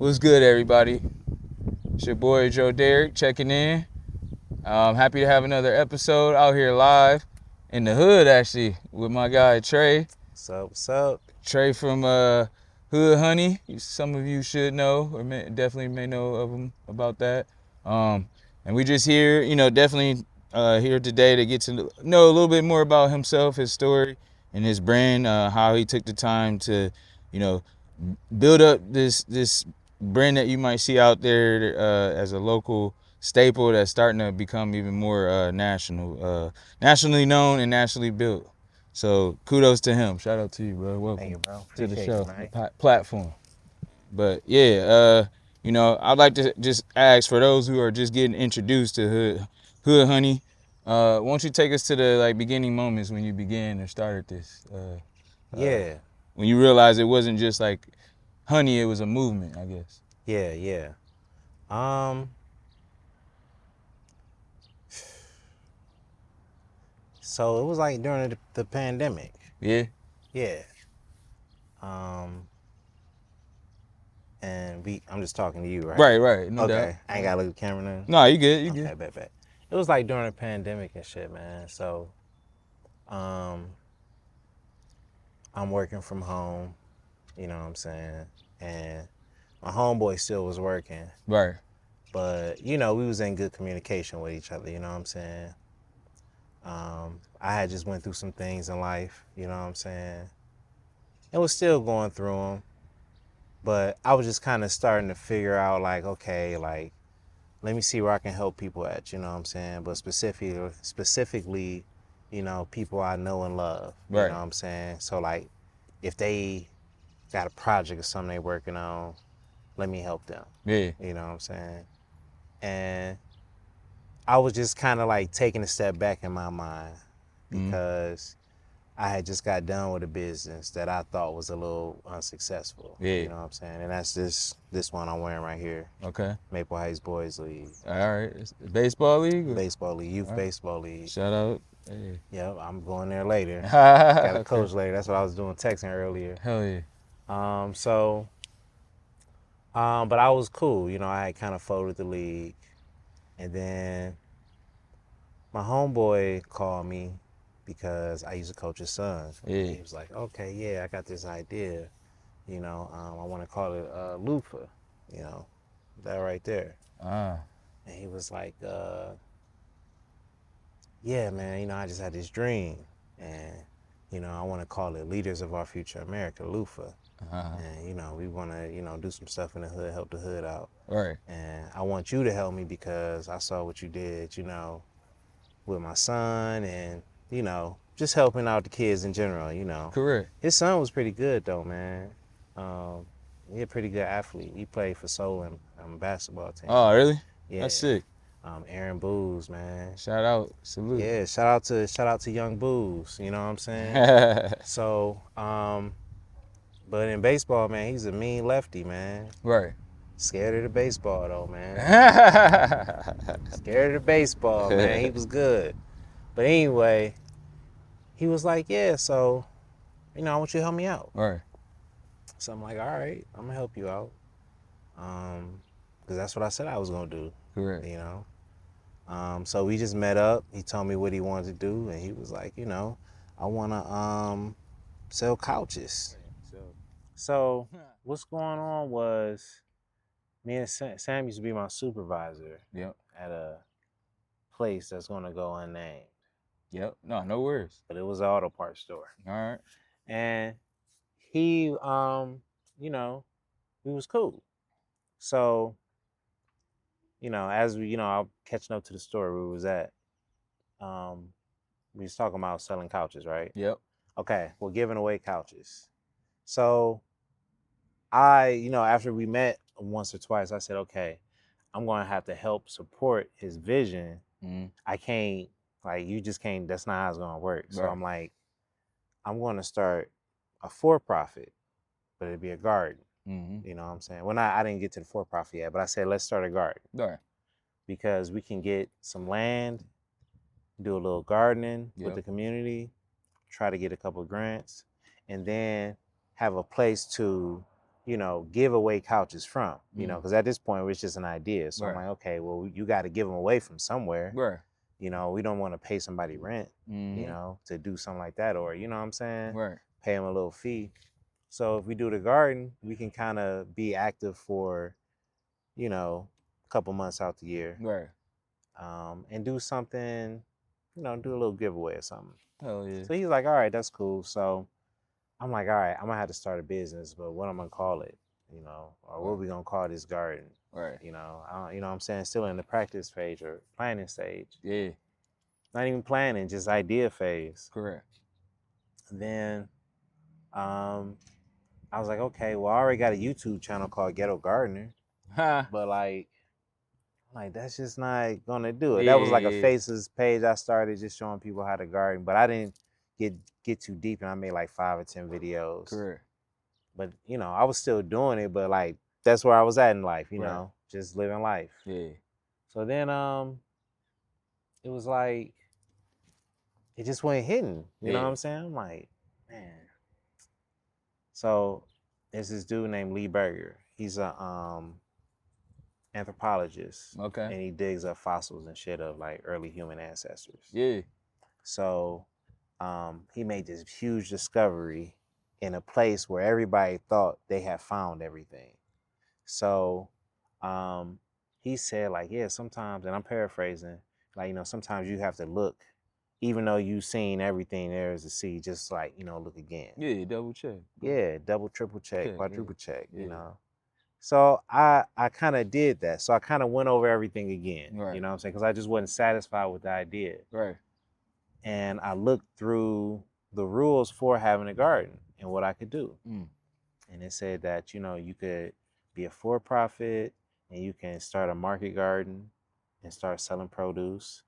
What's good, everybody? It's your boy Dro-Derick checking in. I'm happy to have another episode out here live in the hood, actually, with my guy Trey. What's up? What's up? Trey from Hood Honey. Some of you should know, or definitely may know of him about that. And we just here, definitely here today to get to know a little bit more about himself, his story, and his brand. How he took the time to, build up this brand that you might see out there as a local staple that's starting to become even more nationally known and nationally built. So kudos to him. Shout out to you, bro. Welcome Thank you, bro. to the Appreciate show, you, the platform. But yeah, I'd like to just ask for those who are just getting introduced to Hood Honey. Why don't you take us to the beginning moments when you began or started this? Yeah. When you realized it wasn't just like honey, it was a movement, I guess. Yeah. So it was like during the pandemic. Yeah. Yeah. And I'm just talking to you, right? Right. No doubt. Okay. I ain't gotta look at the camera now. No, you good. You Okay, good. bet. It was like during the pandemic and shit, man. So, I'm working from home. You know what I'm saying? And my homeboy still was working. Right. But, we was in good communication with each other, you know what I'm saying? I had just went through some things in life, you know what I'm saying? And was still going through them. But I was just kind of starting to figure out, okay, let me see where I can help people at, you know what I'm saying? But specifically, people I know and love, you Right. know what I'm saying? So, if they got a project or something they working on, let me help them. Yeah. You know what I'm saying? And I was just kind of taking a step back in my mind because I had just got done with a business that I thought was a little unsuccessful. Yeah. You know what I'm saying? And that's this one I'm wearing right here. Okay. Maple Heights Boys League. All right. It's baseball league? Or? Baseball league, youth baseball league. Shout out. Hey. Yep, I'm going there later. Got a coach later. That's what I was doing texting earlier. Hell yeah. But I was cool. I had kind of folded the league. And then my homeboy called me because I used to coach his son. Yeah. He was like, okay, yeah, I got this idea. I want to call it loofah, that right there. And he was like, yeah, man, I just had this dream. And, I want to call it Leaders of Our Future America, loofah. And, we want to, do some stuff in the hood, help the hood out. Right. And I want you to help me because I saw what you did, with my son and, just helping out the kids in general, Correct. His son was pretty good though, man. He a pretty good athlete. He played for Seoul and basketball team. Oh, really? Yeah. That's sick. Aaron Budz, man. Shout out. Salute. Yeah, shout out to young Budz, you know what I'm saying? So, but in baseball, man, he's a mean lefty, man. Right. Scared of the baseball though, man. Scared of the baseball, man. He was good. But anyway, he was like, yeah, so, I want you to help me out. Right. So I'm like, all right, I'm gonna help you out. Because that's what I said I was gonna do. Correct. So we just met up. He told me what he wanted to do, and he was like, I wanna sell couches. So what's going on was me and Sam used to be my supervisor. Yep. At a place that's gonna go unnamed. Yep. No worries. But it was an auto parts store. All right. And he, we was cool. So, as we, I'm catching up to the store where we was at, we was talking about selling couches, right? Yep. Okay, we're giving away couches. So I, after we met once or twice, I said, okay, I'm going to have to help support his vision. I can't, you just can't, that's not how it's going to work. So I'm like, I'm going to start a for-profit, but it'd be a garden. You know what I'm saying? Well, I didn't get to the for-profit yet, but I said, let's start a garden. Right. Because we can get some land, do a little gardening with the community, try to get a couple of grants, and then have a place to you know, give away couches from, you know, because at this point it's just an idea. So I'm like, okay, well, you got to give them away from somewhere. Right. You know, we don't want to pay somebody rent, you know, to do something like that, or you know what I'm saying? Right. Pay them a little fee. So if we do the garden, we can kind of be active for, you know, a couple months out the year. Right. And do something, you know, do a little giveaway or something. Hell yeah. So he's like, all right, that's cool. So I'm like, all right, I'm gonna have to start a business, but what am I gonna call it? You know, or what are we gonna call this garden? Right. You know, you know what I'm saying? Still in the practice phase or planning stage. Yeah. Not even planning, just idea phase. Correct. Then I was like, okay, well, I already got a YouTube channel called Ghetto Gardener. But like that's just not gonna do it. That was like a faces page I started just showing people how to garden, but I didn't get too deep, and I made like 5 or 10 videos. Correct. But you know, I was still doing it, but like that's where I was at in life, you know, just living life. Yeah. So then it was like it just went hitting. You know what I'm saying? I'm like, man. So there's this dude named Lee Berger. He's a anthropologist. Okay. And he digs up fossils and shit of like early human ancestors. Yeah. So he made this huge discovery in a place where everybody thought they had found everything. So he said like, yeah, sometimes, and I'm paraphrasing, like, you know, sometimes you have to look, even though you've seen everything there is to see, just like, you know, look again. Yeah, double check. Yeah, double, triple check, quadruple check, you know. So I kind of did that. So I kind of went over everything again, you know what I'm saying? Because I just wasn't satisfied with the idea. Right. And I looked through the rules for having a garden and what I could do. And it said that, you know, you could be a for-profit and you can start a market garden and start selling produce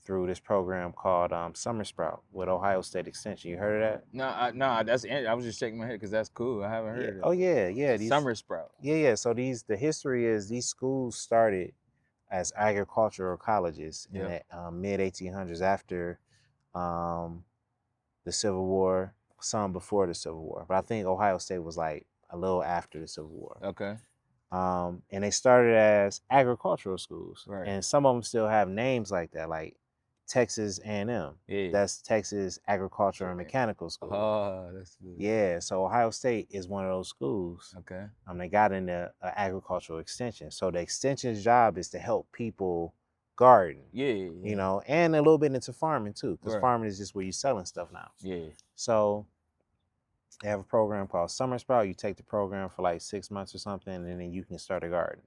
through this program called Summer Sprout with Ohio State Extension. You heard of that? No, that's I was just shaking my head because that's cool. I haven't heard of it. Oh yeah. Summer Sprout. Yeah. So the history is these schools started as agricultural colleges in the mid 1800s after the Civil War, some before the Civil War. But I think Ohio State was like a little after the Civil War. Okay. And they started as agricultural schools. Right. And some of them still have names like that, like Texas A&M. Yeah. That's Texas Agriculture and Mechanical School. Oh, that's good. Yeah, so Ohio State is one of those schools. Okay. They got into agricultural extension. So the extension's job is to help people garden. Yeah. You know, and a little bit into farming too, because farming is just where you're selling stuff now. Yeah. So they have a program called Summer Sprout. You take the program for like 6 months or something, and then you can start a garden.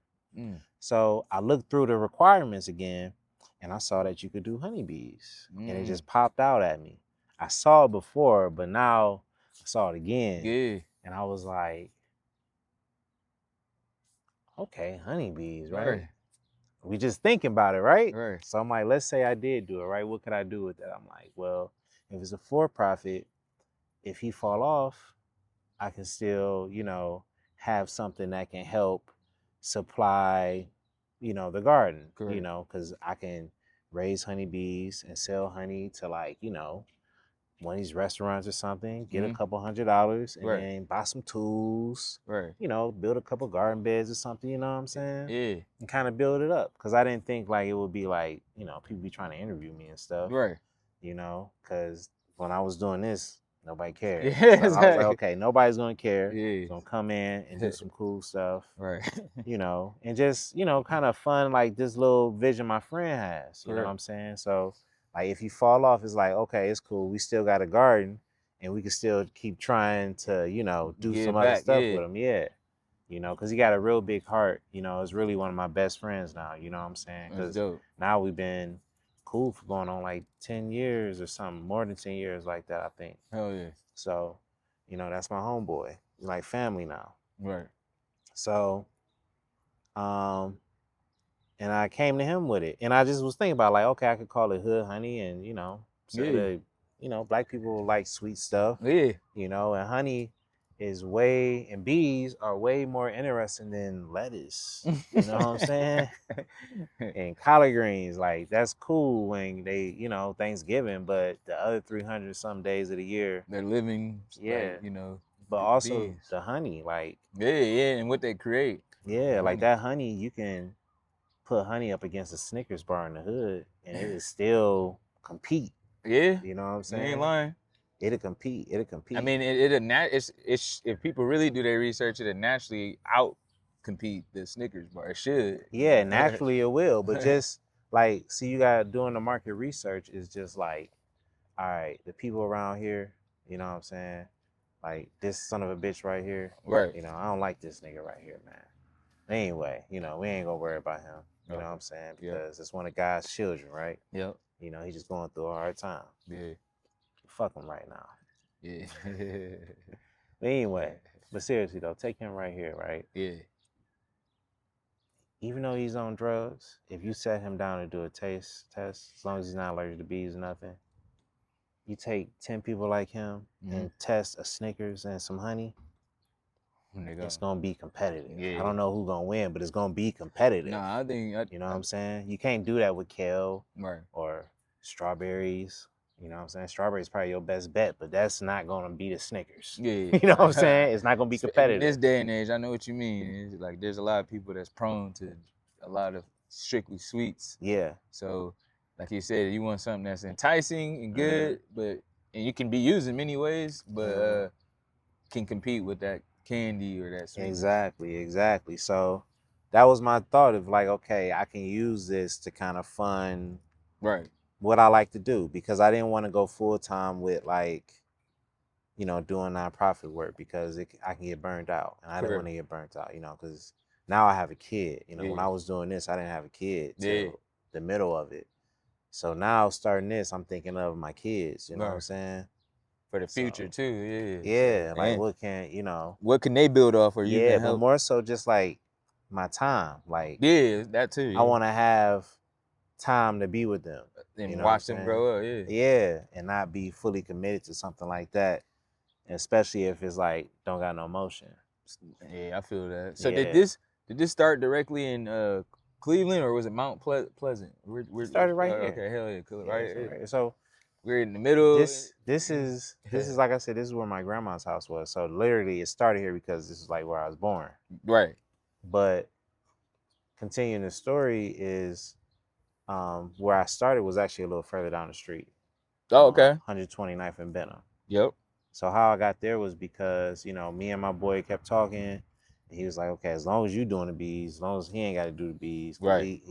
So I looked through the requirements again, and I saw that you could do honeybees, and it just popped out at me. I saw it before, but now I saw it again. Yeah. And I was like, okay, honeybees, right? We just thinking about it, right? Right. So I'm like, let's say I did do it, right? What could I do with that? I'm like, well, if it's a for-profit, if he fall off, I can still, you know, have something that can help supply, you know, the garden. Correct. You know, because I can raise honeybees and sell honey to, like, you know, one of these restaurants or something, get a couple $100 and then buy some tools, you know, build a couple garden beds or something, you know what I'm saying? Yeah. And kind of build it up. Because I didn't think like it would be like, you know, people be trying to interview me and stuff. Right. You know, because when I was doing this, nobody cared. Yeah, so I was like, okay, nobody's going to care. Yeah. It's going to come in and do some cool stuff. Right. You know, and just, you know, kind of fun, like this little vision my friend has. You know what I'm saying? So, like, if you fall off, it's like, okay, it's cool. We still got a garden, and we can still keep trying to, you know, do some other stuff with him. Yeah. You know, because he got a real big heart. You know, it's really one of my best friends now. You know what I'm saying? Because now we've been cool for going on like 10 years or something, more than 10 years like that, I think. Hell yeah. So, you know, that's my homeboy. We're like family now. Right. So, and I came to him with it. And I just was thinking about, like, okay, I could call it hood honey and, you know, so you know, black people like sweet stuff. Yeah. You know, and honey is and bees are way more interesting than lettuce. You know what I'm saying? And collard greens, like, that's cool when they, you know, Thanksgiving, but the other 300 some days of the year. They're living. Yeah. Like, you know, but also bees. the honey, like Yeah, and what they create. yeah, like that honey, you can put honey up against a Snickers bar in the hood, and it is still compete. Yeah, You know what I'm you saying? ain't lying. It'll compete. I mean, it's if people really do their research, it'll naturally out compete the Snickers bar. It should. Yeah, naturally it will, but just like, see, you got doing the market research is just like, all right, the people around here, you know what I'm saying? Like this son of a bitch right here, right. you know, I don't like this nigga right here, man. Anyway, you know, we ain't gonna worry about him. You know what I'm saying? Because it's one of God's children, right? Yep. You know, he's just going through a hard time. Yeah. Fuck him right now. Yeah. But anyway, but seriously though, take him right here, right? Yeah. Even though he's on drugs, if you set him down to do a taste test, as long as he's not allergic to bees or nothing, you take 10 people like him and test a Snickers and some honey, it's gonna be competitive. Yeah. I don't know who's gonna win, but it's gonna be competitive. Nah, I think you know what I'm saying? You can't do that with kale right. or strawberries. You know what I'm saying? Strawberries probably your best bet, but that's not gonna beat a Snickers. Yeah. You know what I'm saying? It's not gonna be competitive. In this day and age, I know what you mean. It's like there's a lot of people that's prone to a lot of strictly sweets. Yeah. So, like you said, you want something that's enticing and good, and you can be used in many ways, but can compete with that candy or that sweet. Exactly. So that was my thought of like, okay, I can use this to kind of fund what I like to do, because I didn't want to go full time with like, you know, doing nonprofit work, because I can get burned out, and I didn't want to get burnt out, you know, because now I have a kid. You know, when I was doing this, I didn't have a kid till the middle of it. So now starting this, I'm thinking of my kids. You know what I'm saying? For the future too, yeah. Like what can they build off, or you can help? But more so just like my time, like that too. I want to have time to be with them and watch them grow up, and not be fully committed to something like that, especially if it's like don't got no motion. Yeah, I feel that. So did this start directly in Cleveland, or was it Mount Pleasant? We started right here. Okay, hell yeah, right. So we're in the middle. This is like I said, this is where my grandma's house was. So literally, it started here because this is like where I was born. Right. But continuing the story is, where I started was actually a little further down the street. Oh, okay. 129th and Benham. Yep. So how I got there was because, you know, me and my boy kept talking. And he was like, okay, as long as you doing the bees, as long as he ain't got to do the bees. Right.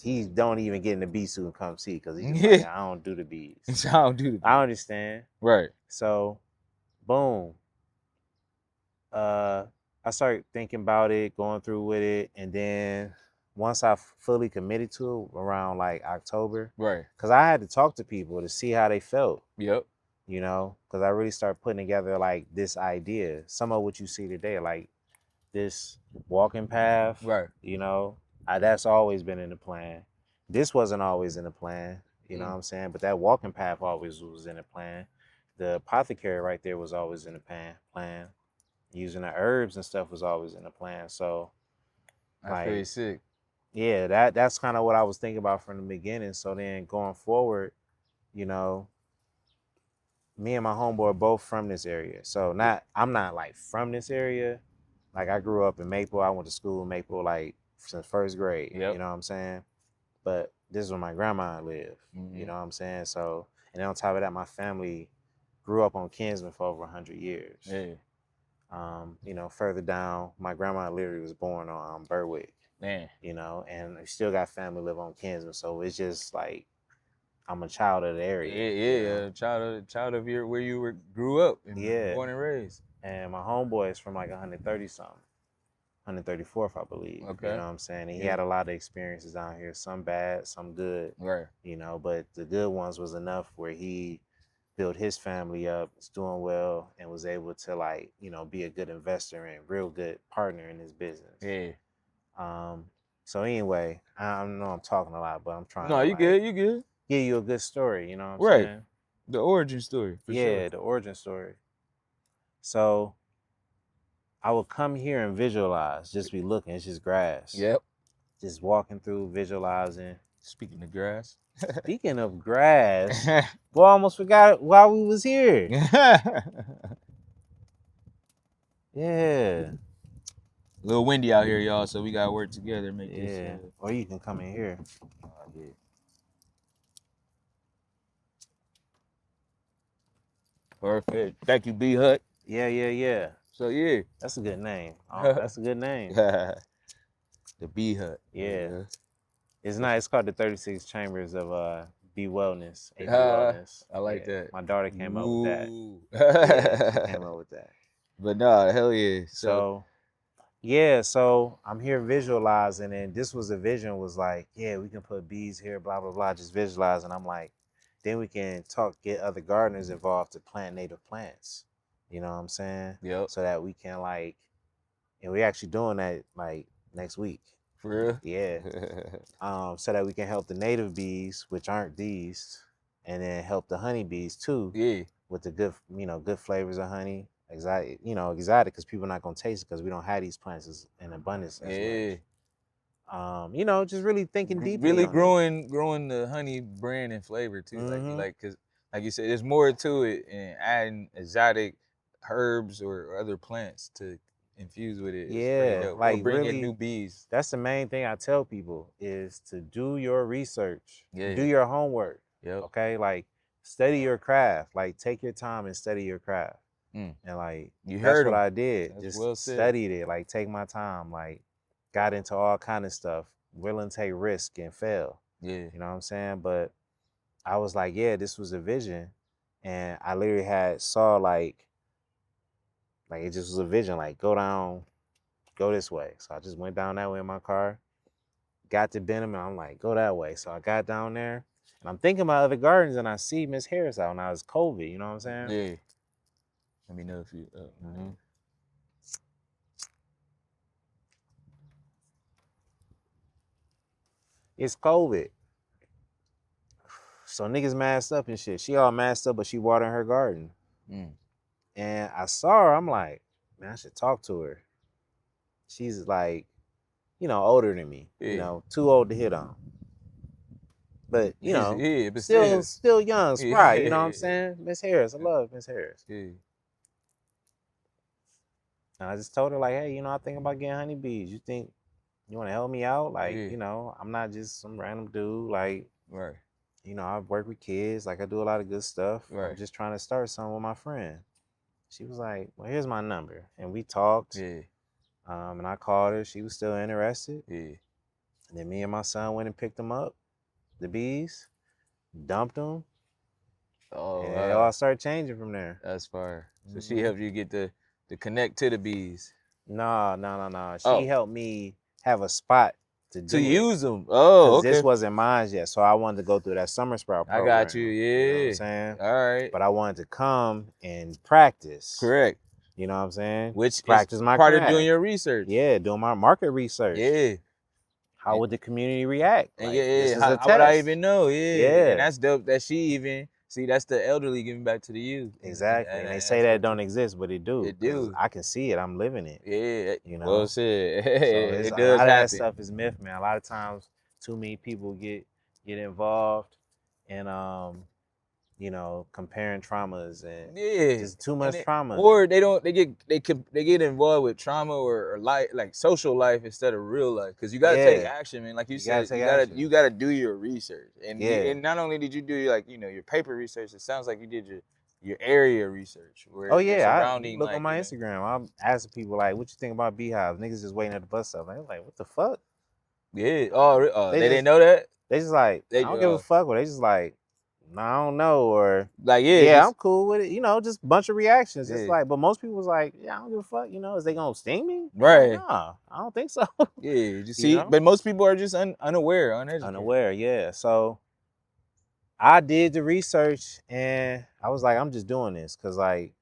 He don't even get in the bee suit and come see, because he's like, I don't do the bees. I don't do the bees. I understand. Right. So, boom. I started thinking about it, going through with it, and then once I fully committed to it around like October, right? Because I had to talk to people to see how they felt. Yep. You know, because I really started putting together like this idea, some of what you see today, like this walking path. Right. You know, that's always been in the plan. This wasn't always in the plan. You know what I'm saying? But that walking path always was in the plan. The apothecary right there was always in the plan. Using the herbs and stuff was always in the plan. So that's pretty sick. Yeah, that's kind of what I was thinking about from the beginning. So then going forward, you know, me and my homeboy are both from this area. So I'm not like from this area. Like I grew up in Maple. I went to school in Maple like since first grade. Yep. You know what I'm saying? But this is where my grandma lived. You know what I'm saying? So, and then on top of that, my family grew up on Kinsman for over 100 years. Yeah. You know, further down, my grandma literally was born on Berwick. Man. You know, and we still got family live on Kinsman. So it's just like I'm a child of the area. Yeah, child of where you grew up and born and raised. And my homeboy is from like 130 something. 134th, I believe. Okay. You know what I'm saying? And he had a lot of experiences down here, some bad, some good. Right. You know, but the good ones was enough where he built his family up, is doing well, and was able to like, you know, be a good investor and real good partner in his business. Yeah. So anyway, I know I'm talking a lot, but I'm trying to, you good. Give you a good story, you know what I'm saying? The origin story. For sure. The origin story. So I would come here and visualize, just be looking, it's just grass. Yep. Just walking through, visualizing. Speaking of grass. Speaking of grass, boy, I almost forgot why we was here. Yeah. A little windy out here, y'all, so we gotta work together, make this. Yeah. Or you can come in here. Yeah. Perfect. Thank you, B Hut. Yeah. So yeah. That's a good name. Oh, that's a good name. The B Hut. Yeah. It's nice. It's called the 36 Chambers of Be Wellness. AB Wellness. I like that. My daughter came up with that. Ooh. Yeah, she came up with that. But nah, hell yeah. So yeah, so I'm here visualizing, and this was a vision, was like, yeah, we can put bees here, blah, blah, blah, just visualizing. I'm like, then we can get other gardeners involved to plant native plants. You know what I'm saying? Yep. So that we can and we're actually doing that next week. For real? Yeah. So that we can help the native bees, which aren't these, and then help the honeybees too. Yeah. With the good flavors of honey. Exotic because people are not gonna taste it because we don't have these plants in abundance as much. Just really thinking deeply. Really growing the honey brand and flavor too. Mm-hmm. Cause like you said, there's more to it, and adding exotic herbs or other plants to infuse with it. Yeah, like bring really, in new bees. That's the main thing I tell people is to do your research. Yeah. Do your homework. Yep. Okay, study your craft. Take your time and study your craft. And you that's heard what him. I did. That's just well said. Studied it. Take my time. Got into all kind of stuff. Willing to take risk and fail. Yeah. You know what I'm saying? But I was like, yeah, this was a vision, and I literally saw it just was a vision. Go this way. So I just went down that way in my car. Got to Benham, and I'm like, go that way. So I got down there, and I'm thinking about other gardens, and I see Miss Harris out. Now it's COVID. You know what I'm saying? Yeah. Let me know if you. It's COVID. So niggas masked up and shit. She all masked up, but she watering her garden. And I saw her. I'm like, man, I should talk to her. She's older than me. Yeah. Too old to hit on. But but still young, spry. You know what I'm saying? Miss Harris, I love Miss Harris. Yeah. And I just told her hey, I think about getting honeybees. You think you want to help me out? I'm not just some random dude. Right. I work with kids. I do a lot of good stuff. Right. I'm just trying to start something with my friend. She was like, well, here's my number. And we talked. Yeah. And I called her. She was still interested. Yeah. And then me and my son went and picked them up, the bees, dumped them. Oh, and it all started changing from there. That's fire. So she helped you get to connect to the bees. No. She helped me have a spot to use them. Oh, okay. This wasn't mine yet, so I wanted to go through that summer sprout program. I got you. Yeah. You know what I'm saying? All right. But I wanted to come and practice. Correct. You know what I'm saying? Which practice is my part craft. of doing your research. Yeah, doing my market research. Yeah. How would the community react? And how would I even know? Yeah. And that's dope that she even see. That's the elderly giving back to the youth. Exactly. And they say that don't exist, but it do. It do. I can see it. I'm living it. Yeah. Well said. So it does a lot happen. of that stuff is myth, man. A lot of times, too many people get involved in comparing traumas and just too much trauma. Or they get involved with trauma or life, like social life instead of real life. Because you gotta take action, man. Like you said, you gotta do your research. And not only did you do your paper research, it sounds like you did your area research. Oh yeah, I look on my Instagram. I'm asking people what you think about beehives? Niggas just waiting at the bus stop. I'm like, what the fuck? Yeah. Oh, they didn't know that. They just I don't give a fuck. But they just no, I don't know, or I'm cool with it. Just a bunch of reactions. It's but most people was I don't give a fuck. Is they gonna sting me? Right. Nah, I don't think so. Yeah, you see, but most people are just unaware, uneducated. Unaware, yeah. So I did the research, and I was I'm just doing this because I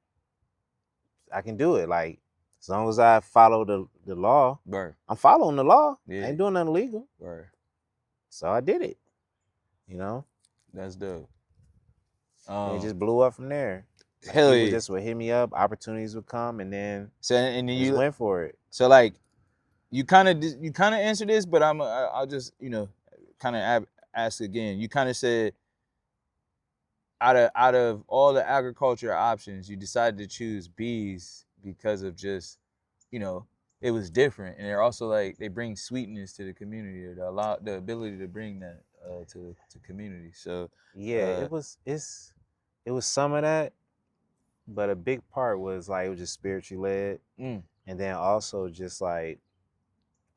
can do it. As long as I follow the law, right. I'm following the law. Yeah. I ain't doing nothing illegal. Right. So I did it. That's dope. And it just blew up from there. Hell people yeah. just would hit me up, opportunities would come, and then you went for it. So you kind of answered this, but I'll just kind of ask again. You kind of said out of all the agriculture options, you decided to choose bees because of just you know, it was different, and they're also like they bring sweetness to the community, or the ability to bring that to community. So Yeah, it was some of that, but a big part was like it was just spiritually led, and then also just like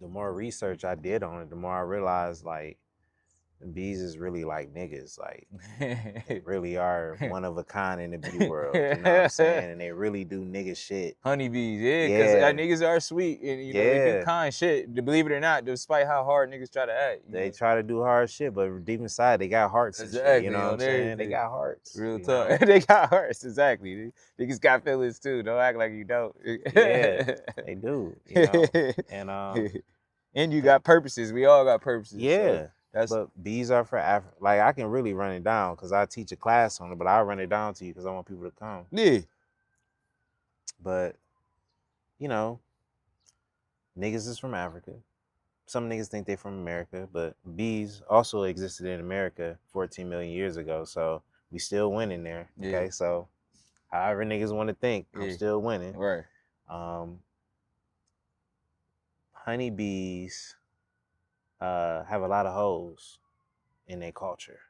the more research I did on it, the more I realized like bees is really like niggas, like they really are one of a kind in the bee world. You know what I'm saying? And they really do nigga shit. Honeybees, yeah, because Yeah, niggas are sweet, and you know they do yeah. kind shit. Believe it or not, despite how hard niggas try to act, you They know. try to do hard shit, but deep inside they got hearts and shit. You Exactly, know what I'm on saying? They everything. got hearts. Real you talk. know? They got hearts, exactly. Niggas got feelings too. Don't act like you don't. Yeah, they do. You know, and and you got purposes. We all got purposes. yeah. So that's But bees are for Africa. Like I can really run it down because I teach a class on it, but I'll run it down to you because I want people to come. yeah. But you know, niggas is from Africa. Some niggas think they from America, but bees also existed in America 14 million years ago. So we still winning there. Okay, Yeah. so however niggas want to think, I'm Yeah. still winning. Right. Honeybees have a lot of hoes in their culture,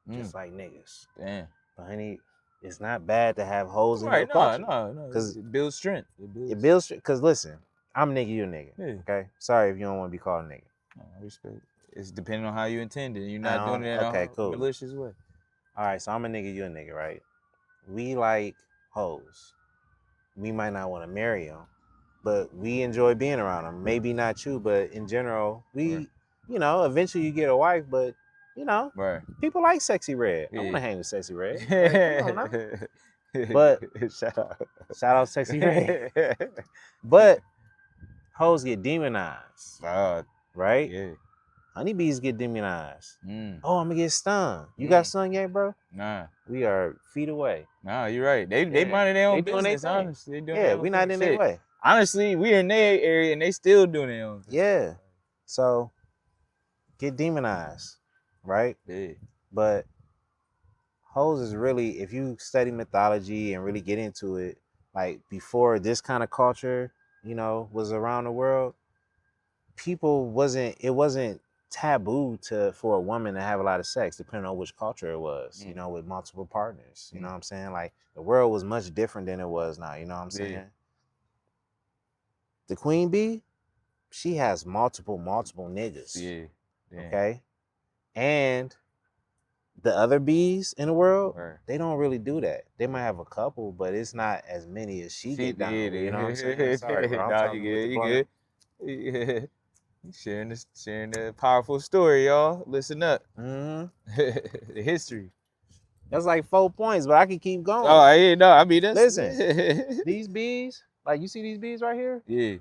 just like niggas. Damn. But honey, it's not bad to have hoes in your Right, culture. no. Because it builds strength. It builds, because listen, I'm a nigga, you a nigga. Yeah. Okay? Sorry if you don't want to be called a nigga. No, I respect. It's depending on how you intend it. You're not doing it in a malicious way. All right, so I'm a nigga, you a nigga, right? We like hoes. We might not want to marry them, but we enjoy being around them. Maybe not you, but in general, you know, eventually you get a wife, but you know, people like Sexy Red. I want to hang with Sexy Red. Like, come on now. But shout out Sexy Red. But hoes get demonized, right? Yeah. Honeybees get demonized. Oh, I'm gonna get stung. You got stung yet, bro? Nah. We are feet away. Nah, you're right. They minding their own business, honestly. We not in their way. Honestly, we in their area and they still doing their own thing. Yeah. So get demonized, right? Yeah. But hoes is really, if you study mythology and really get into it, like before this kind of culture, you know, was around the world, it wasn't taboo for a woman to have a lot of sex, depending on which culture it was, you know, with multiple partners. You know what I'm saying? Like the world was much different than it was now, you know what I'm saying? Yeah. The queen bee, she has multiple niggas. Yeah. Damn. Okay? And the other bees in the world, they don't really do that. They might have a couple, but it's not as many as she get down. You know what I'm saying? Sorry, bro. Nah, you good. Sharing the powerful story, y'all. Listen up. The history. That's like 4 points, but I can keep going. Oh, yeah, no. I mean, that's... Listen, these bees, like you see these bees right here? Yeah.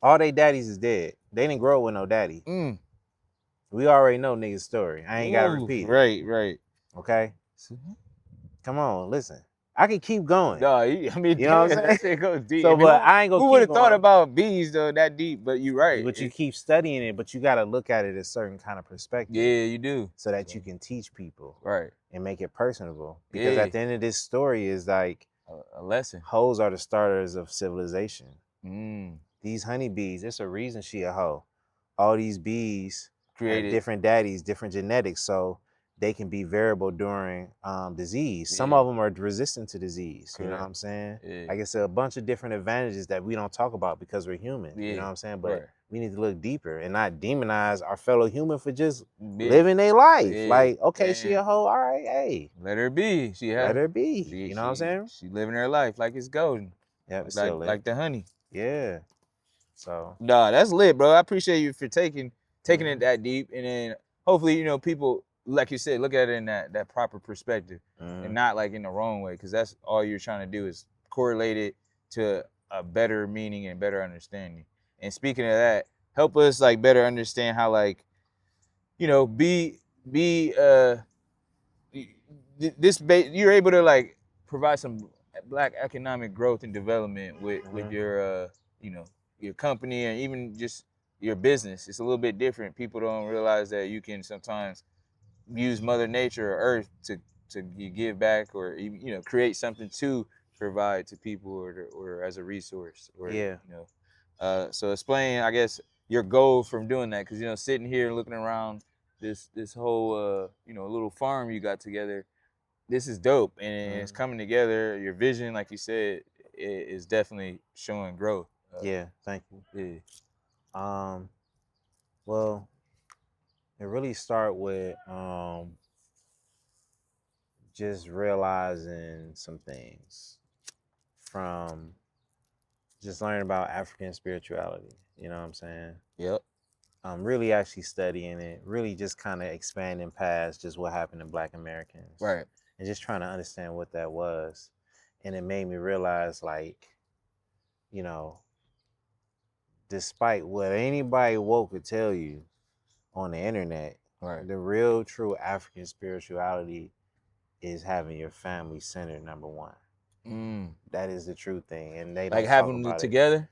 All they daddies is dead. They didn't grow with no daddy. We already know niggas' story. I ain't got to repeat it. Right. Okay? Come on, listen. I can keep going. No, I mean, you know what I'm saying? That shit goes deep. So, but I ain't gonna. Who would have thought about bees though that deep? But you're right. But you keep studying it, but you got to look at it a certain kind of perspective. Yeah, you do. So that you can teach people, right, and make it personable. Because at the end of this story is like a lesson. Hoes are the starters of civilization. These honeybees, there's a reason she a hoe. All these bees created different daddies, different genetics, so they can be variable during disease. Some of them are resistant to disease. You know what I'm saying? Like it's a bunch of different advantages that we don't talk about because we're human. You know what I'm saying? But we need to look deeper and not demonize our fellow human for just living their life. Like, okay, she a hoe. All right, hey. Let her be. Let her be. You know what I'm saying? She living her life like it's golden. Yeah, like the honey. Yeah. So. Nah, that's lit, bro. I appreciate you for taking it that deep. And then hopefully, you know, people, like you said, look at it in that proper perspective and not like in the wrong way, because that's all you're trying to do is correlate it to a better meaning and better understanding. And speaking of that, help us like better understand how, like, you know, you're able to like provide some Black economic growth and development with your you know, your company and even just your business. It's a little bit different. People don't realize that you can sometimes use Mother Nature or Earth to give back or, you know, create something to provide to people or as a resource or Yeah. So explain, I guess, your goal from doing that, because sitting here and looking around this whole little farm you got together, this is dope, and it's coming together. Your vision, like you said, is definitely showing growth. Yeah, thank you. Yeah. Well, it really start with just realizing some things from just learning about African spirituality. You know what I'm saying? Yep. Really actually studying it, really just kind of expanding past just what happened to Black Americans. Right. And just trying to understand what that was. And it made me realize, like, despite what anybody woke could tell you on the internet, Right. the real true African spirituality is having your family centered, number one. That is the true thing. And they don't like having talk about together?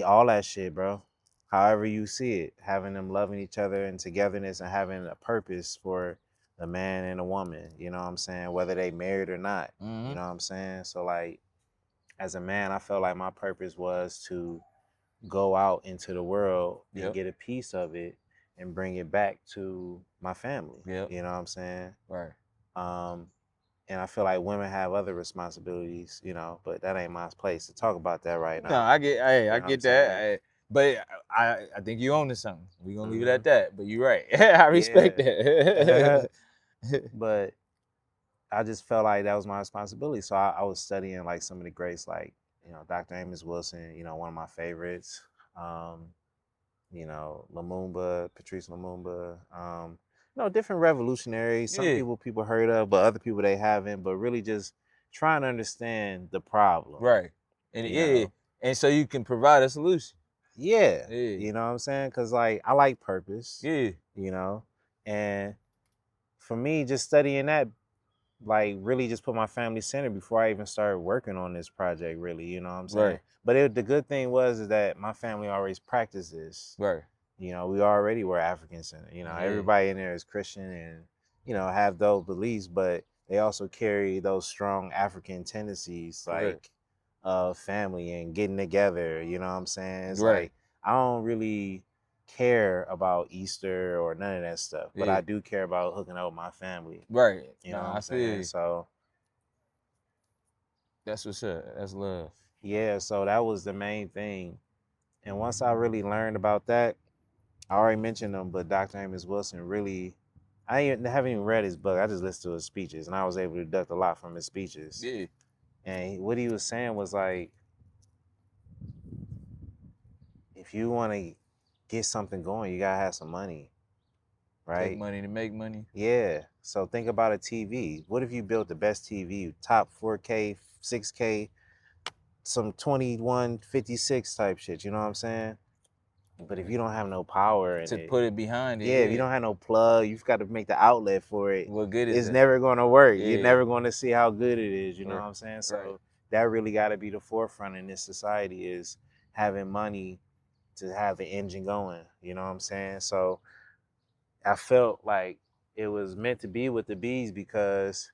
All that shit, bro. However you see it, having them loving each other and togetherness and having a purpose for a man and a woman, you know what I'm saying? Whether they married or not, you know what I'm saying? So, like, as a man, I felt like my purpose was to go out into the world and get a piece of it and bring it back to my family. Yep. You know what I'm saying? Right. And I feel like women have other responsibilities, but that ain't my place to talk about that right now. No, I get that. But I think you own to something. We're going to leave it at that. But you're right. I respect that. But I just felt like that was my responsibility. So I was studying, like, some of the greats, like, Dr. Amos Wilson, one of my favorites. Lumumba, Patrice Lumumba. Different revolutionaries. Some people heard of, but other people they haven't. But really just trying to understand the problem. Right. And and so you can provide a solution. Yeah. You know what I'm saying? Because, like, I like purpose. Yeah. And for me, just studying that, like, really just put my family centered before I even started working on this project, really, you know what I'm saying? Right. But the good thing is that my family always practiced this. Right. We already were African centered. Everybody in there is Christian and, have those beliefs, but they also carry those strong African tendencies, like family and getting together, you know what I'm saying? It's like, I don't really care about Easter or none of that stuff, but I do care about hooking up with my family. Right. You know what I'm saying? So that's what's up. That's love. Yeah, so that was the main thing. And once I really learned about that, I already mentioned him, but Dr. Amos Wilson really, I haven't even read his book. I just listened to his speeches, and I was able to deduct a lot from his speeches. Yeah. And what he was saying was, like, if you want to get something going, you gotta have some money, right? Take money to make money. Yeah. So think about a TV. What if you built the best TV, top 4K, 6K, some 2156 type shit? You know what I'm saying? But if you don't have no power in to put it behind it, if you don't have no plug, you've got to make the outlet for it. What good is it's it? Never going to work. You're never going to see how good it is. You know what I'm saying? So Right. that really got to be the forefront in this society, is having money to have the engine going. You know what I'm saying? So I felt like it was meant to be with the bees, because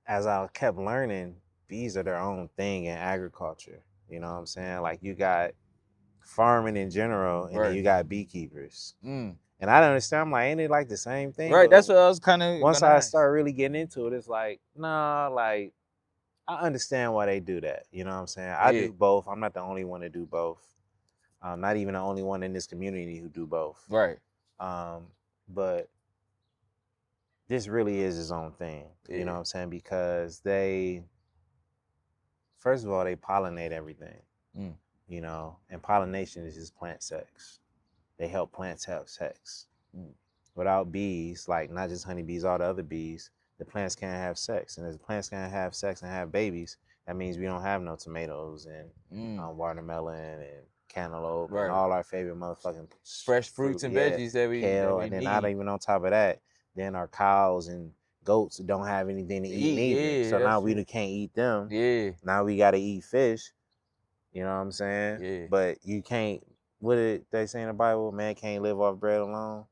as I kept learning, bees are their own thing in agriculture. You know what I'm saying? Like, you got farming in general, and then you got beekeepers. And I don't understand. I'm like, ain't it like the same thing? Right. That's what I was kind of. Once I start really getting into it, it's like, nah, like, I understand why they do that. You know what I'm saying? I do both. I'm not the only one to do both. I'm not even the only one in this community who do both. Right. But this really is his own thing. You know what I'm saying? Because first of all, they pollinate everything. And pollination is just plant sex. They help plants have sex. Without bees, like not just honeybees, all the other bees, the plants can't have sex. And if the plants can't have sex and have babies, that means we don't have no tomatoes and watermelon and cantaloupe and all our favorite motherfucking fresh fruits and veggies that we kale, that we and then need. not even on top of that, then our cows and goats don't have anything to eat either. So now we can't eat them. Now we got to eat fish. You know what I'm saying? But you can't. What did they say in the Bible? Man can't live off bread alone.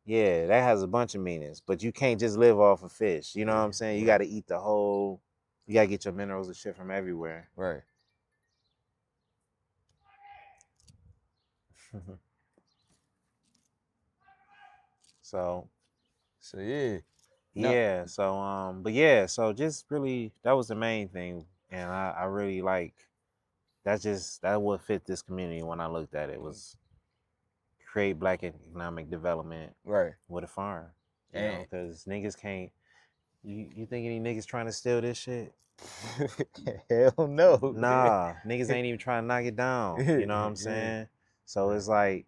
Yeah, that has a bunch of meanings. But you can't just live off of fish. You know what I'm saying? You got to eat the whole You gotta get your minerals and shit from everywhere. Right. So yeah. yeah, so but yeah, so just really that was the main thing. And I really like that what fit this community when I looked at it was create black economic development Right. with a farm. You And know, because niggas can't you think any niggas trying to steal this shit? hell no. Nah, niggas ain't even trying to knock it down. You know what I'm saying? So it's like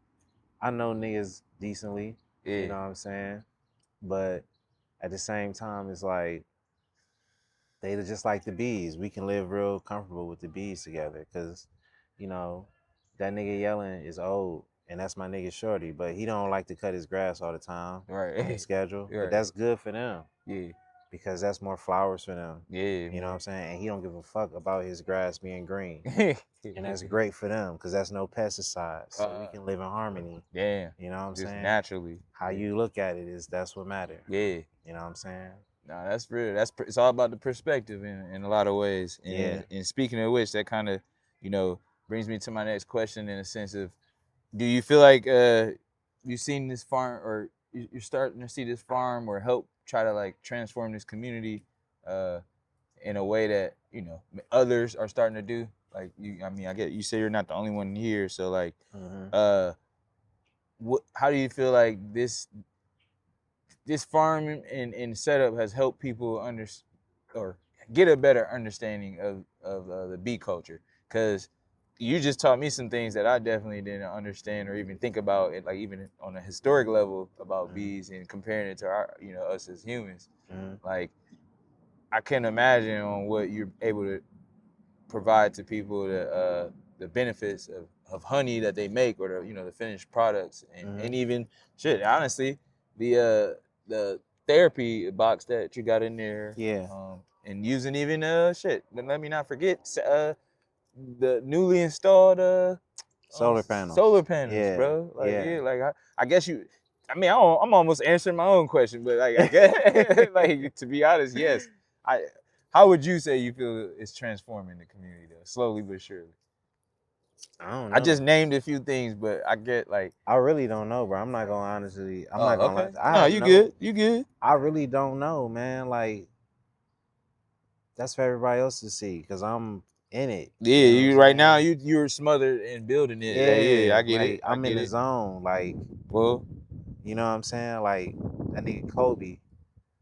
I know niggas decently, you know what I'm saying? But at the same time, it's like they just like the bees. We can live real comfortable with the bees together because, you know, that nigga yelling is old, and that's my nigga Shorty, but he don't like to cut his grass all the time Right. on the schedule. Right. But that's good for them. Yeah. Because that's more flowers for them. Yeah. You know what I'm saying? And he don't give a fuck about his grass being green. And that's great for them because that's no pesticides. So we can live in harmony. Yeah. You know what I'm Just saying? naturally. How you look at it is that's what matters. Yeah. You know what I'm saying? No, that's real. It's all about the perspective in a lot of ways. And, Yeah. And speaking of which, that kind of, brings me to my next question in a sense of, do you feel like you've seen this farm or you're starting to see this farm or help try to like transform this community in a way that, others are starting to do? Like I get you say you're not the only one here. So like, how do you feel like this farm and setup has helped people or get a better understanding of the bee culture? Because you just taught me some things that I definitely didn't understand or even think about it, like even on a historic level about bees and comparing it to our, us as humans. Like, I can't imagine on what you're able to provide to people the benefits of honey that they make or the finished products and even shit, honestly, the therapy box that you got in there. Yeah. And using even shit. But let me not forget the newly installed solar panels. Solar panels, Yeah. bro. Like Yeah. like I guess you. I mean, I'm almost answering my own question, but like I guess, like to be honest, yes. How would you say you feel it's transforming the community though, slowly but surely? I don't know. I just named a few things, but I get like I really don't know, bro. I'm not gonna honestly. I'm not gonna. Okay. Lie. No, you good. You good. I really don't know, man. Like that's for everybody else to see, cause I'm in it. Yeah, you right now you're smothered in building it. Yeah, I get it. I'm in the zone. Like, well, you know what I'm saying? Like that nigga Kobe,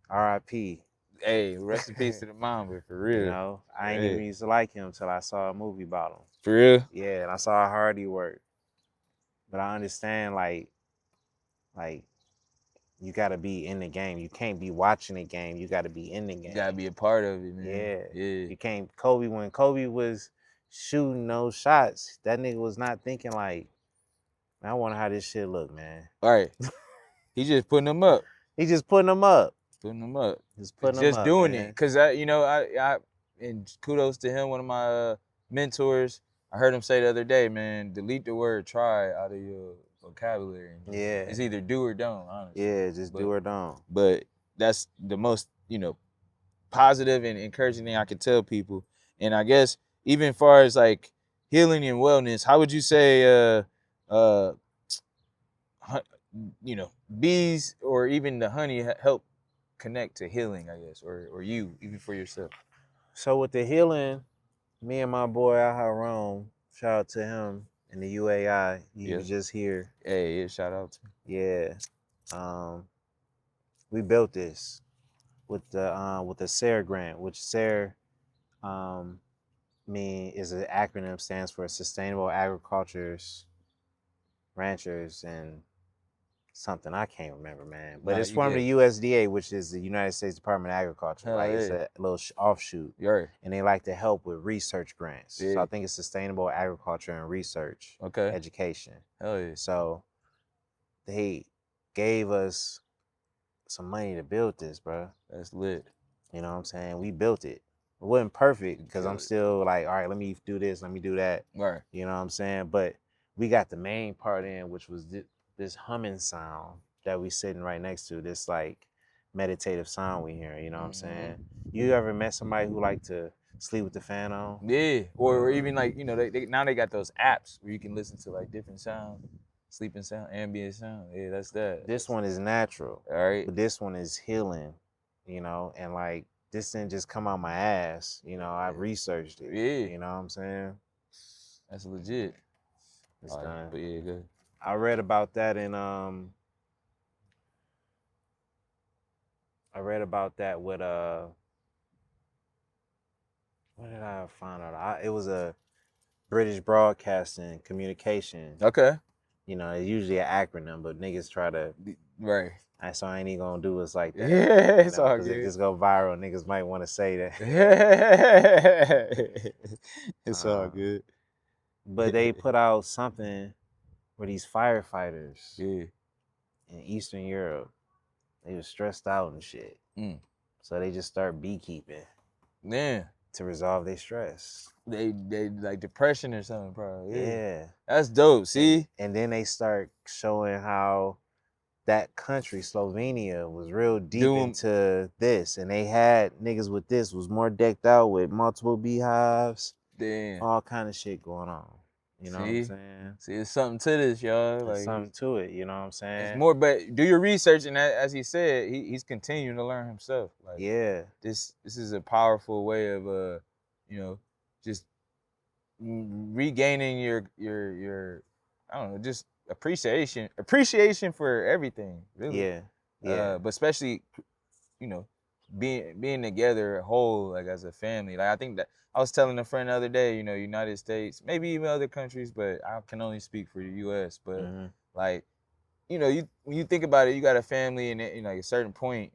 R.I.P. Hey, rest in peace to the mama, for real. You know, I ain't even used to like him until I saw a movie about him. For real? Yeah, and I saw how hard he worked. But I understand, like you gotta be in the game. You can't be watching the game. You gotta be in the game. You gotta be a part of it, man. Yeah. Yeah. You can't when Kobe was shooting those shots, that nigga was not thinking like, I wonder how this shit look, man. All right. He just putting them up. He just putting them up. Putting them up. Just doing man. it. Cause I and kudos to him, one of my mentors. I heard him say the other day, man, delete the word try out of your vocabulary. Yeah. It's either do or don't, honestly. Yeah, just do or don't. But that's the most, positive and encouraging thing I could tell people. And I guess even far as like healing and wellness, how would you say bees or even the honey help connect to healing, I guess, or you, even for yourself? So with the healing, me and my boy Aharon, shout out to him in the UAI. He was just here. Hey, yeah, shout out to him. Yeah. We built this with the SARE grant, which SARE is an acronym, stands for Sustainable Agricultures, Ranchers, and something I can't remember, man. But it's from the USDA, which is the United States Department of Agriculture. It's a little offshoot. And they like to help with research grants. So I think it's Sustainable Agriculture and Research Education. Hell yeah. So they gave us some money to build this, bro. That's lit. You know what I'm saying? We built it. It wasn't perfect because I'm still like, all right, let me do this, let me do that. Right. You know what I'm saying? But we got the main part in, which was this humming sound that we sitting right next to. This like meditative sound we hear. You know what I'm saying? You ever met somebody who like to sleep with the fan on? Yeah, or even like, you know, they now they got those apps where you can listen to like different sounds, sleeping sound, ambient sound. Yeah, that's that. This one is natural, All right. but this one is healing, you know, and like this didn't just come out my ass, you know, I researched it. Yeah. You know what I'm saying? That's legit. It's All done. right, but yeah, good. I read about that in with what did I find out? It was a British Broadcasting Communication. Okay. You know, it's usually an acronym, but niggas try to Right. So I ain't even gonna do us like that. Yeah, it's all Because good. if this go viral, niggas might want to say that. It's all good. But they put out something where these firefighters in Eastern Europe, they was stressed out and shit. So they just start beekeeping. Yeah. To resolve their stress. They like depression or something, probably. Yeah. That's dope. See? And then they start showing how that country, Slovenia, was real deep into this. And they had niggas with this, was more decked out with multiple beehives. Damn. All kind of shit going on. You know what I'm saying? See, there's something to this, y'all. There's something to it, you know what I'm saying? It's more, but do your research, and as he said, he's continuing to learn himself. Like, yeah. This is a powerful way of you know, just regaining your I don't know, just appreciation for everything, really. Yeah. Yeah. But especially, you know, being together whole, like as a family. Like I think that I was telling a friend the other day, you know, United States, maybe even other countries, but I can only speak for the U.S. But like, you know, when you think about it, you got a family, and you know, like a certain point,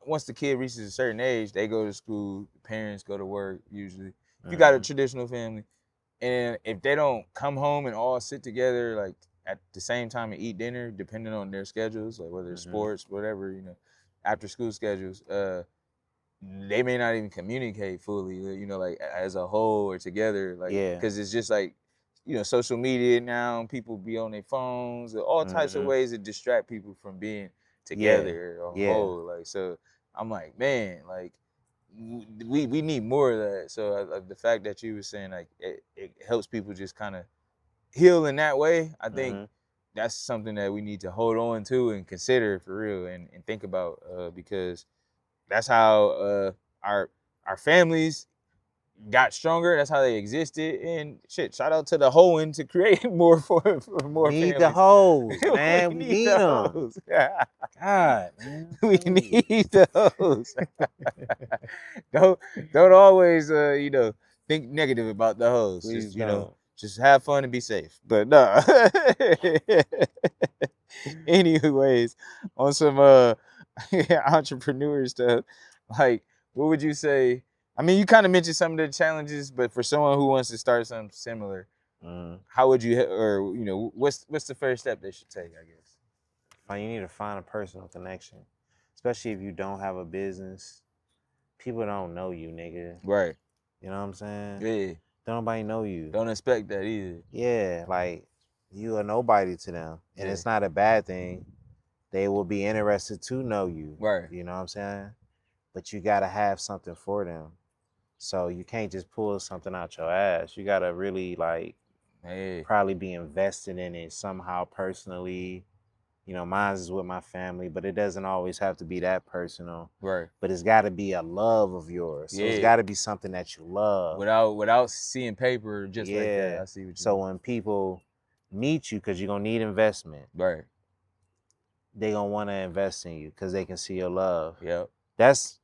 once the kid reaches a certain age, they go to school, parents go to work usually. If you got a traditional family, and if they don't come home and all sit together like at the same time and eat dinner, depending on their schedules, like whether it's sports, whatever, you know, after school schedules, they may not even communicate fully, you know, like as a whole or together, like, because it's just like, you know, social media now, people be on their phones, all types of ways to distract people from being together or whole. Like, so I'm like, man, like we need more of that. So the fact that you were saying like it helps people just kind of heal in that way, I think that's something that we need to hold on to and consider for real and think about, because that's how our families got stronger. That's how they existed. And shit, shout out to the hoeing to create more for more families. Need the hoes, man. we need them. Hoes. God, man. We need the hoes. don't always you know, think negative about the hoes. Please just, you know, just have fun and be safe. But no. Anyways, on some entrepreneur stuff, like what would you say? I mean, you kind of mentioned some of the challenges, but for someone who wants to start something similar, how would you, or you know, what's the first step they should take? I guess. You need to find a personal connection, especially if you don't have a business. People don't know you, nigga. Right. You know what I'm saying? Yeah. Don't nobody know you. Don't expect that either. Yeah, like you are nobody to them, and it's not a bad thing. They will be interested to know you. Right. You know what I'm saying? But you gotta have something for them. So you can't just pull something out your ass. You gotta really like probably be invested in it somehow personally. You know, mine is with my family, but it doesn't always have to be that personal. Right. But it's gotta be a love of yours. So it's gotta be something that you love. Without seeing paper just like that. I see what you So when people meet you, because you're gonna need investment. Right. They gonna wanna invest in you because they can see your love. Yep. That's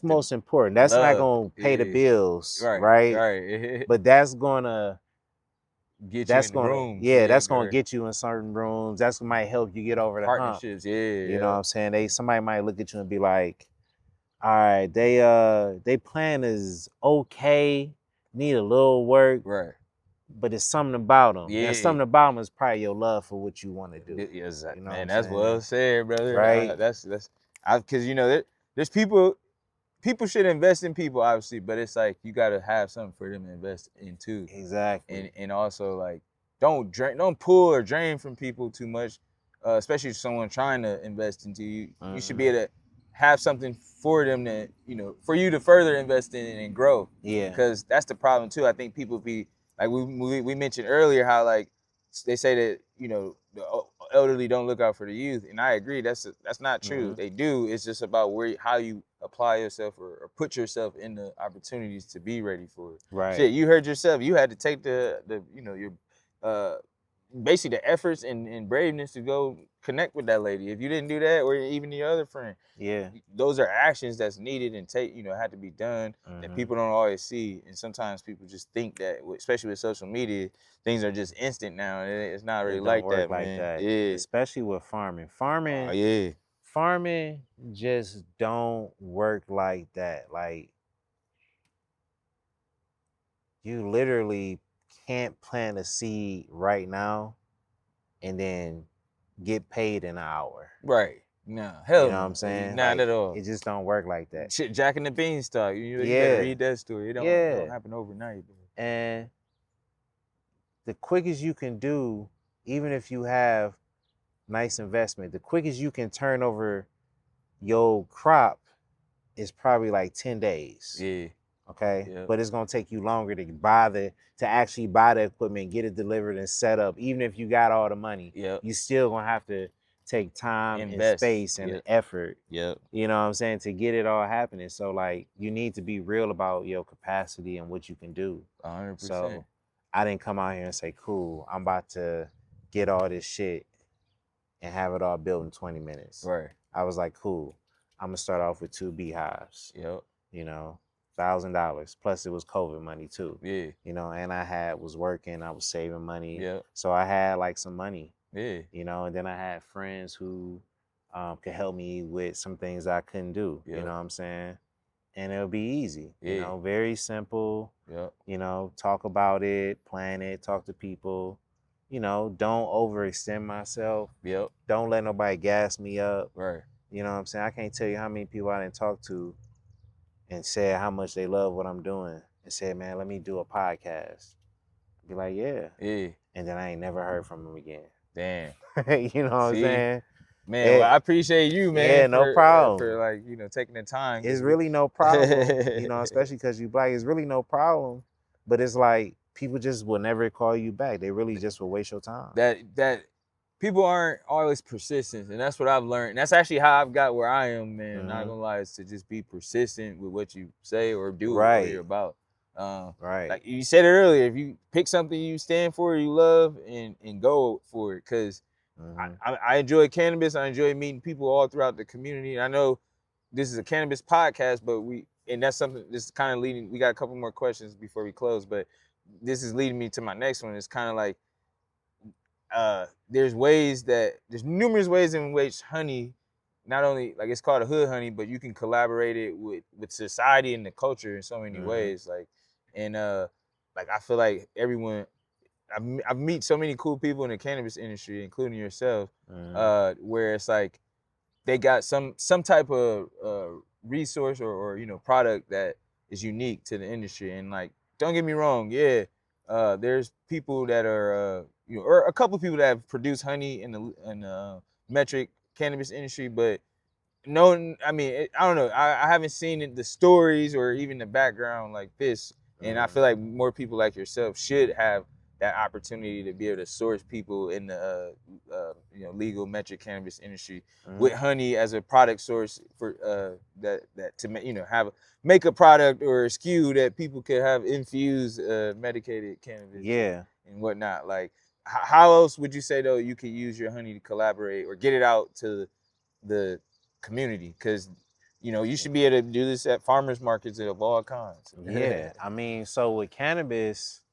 most important. That's not gonna pay the bills, right? Right. But that's gonna get you in rooms. Yeah, that's gonna get you in certain rooms. That's what might help you get over the partnerships. Hump. You know what I'm saying? Somebody might look at you and be like, all right, they plan is okay, need a little work, right? But it's something about them. Yeah, something about them is probably your love for what you want to do. Exactly. You know Man, that's well said, brother. Right? That's because you know there's people should invest in people, obviously, but it's like you gotta have something for them to invest in too. Exactly. And also like don't pull or drain from people too much, especially someone trying to invest into you. You should be able to have something for them that, for you to further invest in and grow. Yeah. Because that's the problem too. I think people be like we mentioned earlier how like they say that the elderly don't look out for the youth, and I agree that's not true. Mm-hmm. They do. It's just about how you apply yourself or put yourself in the opportunities to be ready for it. Right. Shit, you heard yourself. You had to take the your basically the efforts and braveness to go connect with that lady. If you didn't do that, or even your other friend, yeah, those are actions that's needed and had to be done that people don't always see. And sometimes people just think that, especially with social media, things are just instant now. And it's not really like that, man. That. Yeah, Especially with farming. Oh, yeah. Farming just don't work like that. Like, you literally can't plant a seed right now and then get paid in an hour. Right. No, hell You know what I'm saying? Not like, at all. It just don't work like that. Shit, Jack and the Beanstalk. You better read that story. It don't happen overnight. Bro. And the quickest you can do, even if you have nice investment, the quickest you can turn over your crop is probably like 10 days. Yeah. Okay. Yep. But it's gonna take you longer to actually buy the equipment, get it delivered and set up. Even if you got all the money, you still gonna have to take time and space and effort. Yep. You know what I'm saying, to get it all happening. So like, you need to be real about your capacity and what you can do. 100%. So I didn't come out here and say, cool, I'm about to get all this shit and have it all built in 20 minutes. Right. I was like, cool, I'm gonna start off with 2 beehives. Yep. $1,000. Plus it was COVID money too. Yeah. And I was working, I was saving money. Yeah. So I had like some money. Yeah. And then I had friends who could help me with some things I couldn't do. You know what I'm saying? And it'll be easy. Very simple. Yeah. Talk about it, plan it, talk to people. Don't overextend myself. Yep. Don't let nobody gas me up. Right. You know what I'm saying? I can't tell you how many people I didn't talk to and said how much they love what I'm doing and said, man, let me do a podcast. Be like, yeah. Yeah. And then I ain't never heard from them again. Damn. You know what I'm saying? Man, well, I appreciate you, man. Yeah, no problem. For like, taking the time. It's really no problem. Especially because you Black, it's really no problem. But it's like, people just will never call you back. They really just will waste your time. That people aren't always persistent, and that's what I've learned. And that's actually how I've got where I am, man. Mm-hmm. Not gonna lie, is to just be persistent with what you say or do or what you're about. Right. Like you said it earlier, if you pick something you stand for, you love, and go for it, because I enjoy cannabis. I enjoy meeting people all throughout the community. I know this is a cannabis podcast, but that's something. This is kind of leading. We got a couple more questions before we close, but this is leading me to my next one. It's kind of like there's numerous ways in which honey, not only like it's called a hood honey, but you can collaborate it with society and the culture in so many ways. Like, and like I feel like everyone, I've met so many cool people in the cannabis industry, including yourself, where it's like they got some type of resource or product that is unique to the industry. And like, don't get me wrong, there's people that are or a couple of people that have produced honey in the metric cannabis industry, but no, I mean, I don't know. I haven't seen the stories or even the background like this. And I feel like more people like yourself should have that opportunity to be able to source people in the legal metric cannabis industry with honey as a product source for that to make a product or a SKU that people could have infused medicated cannabis and whatnot. Like, how else would you say though you could use your honey to collaborate or get it out to the community? Because you should be able to do this at farmers markets of all kinds. Yeah, I mean, so with cannabis,